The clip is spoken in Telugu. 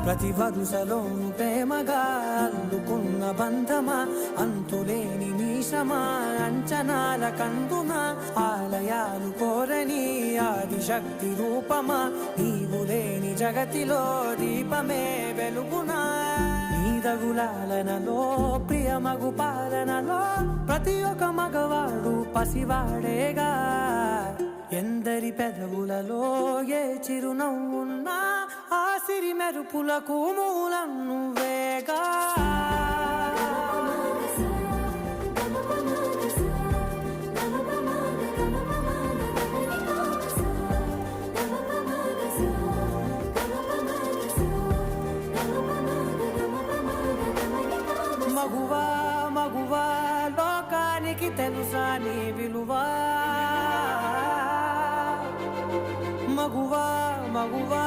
ప్రతి వరుసలోను ప్రేమగా అల్లుకున్న బంధమా, అంతులేని నీశమా, అంచనాల కందున ఆలయాలు కోరని ఆదిశక్తి రూపమా, నీవు లేని జగతిలో దీపమే వెలుగునా. నీదగులాలనలో ప్రియమగు పాలనలో ప్రతి ఒక్క మగవాడు పసివాడేగా. ఎందరి పెదవులలో ఏ చిరునవ్వున్నా ఆ సిరి మెరుపులకు మూలం నువ్వేగా. మగువా మగువా లోకానికి తెలుసా నీ విలువా. మగువా మగువా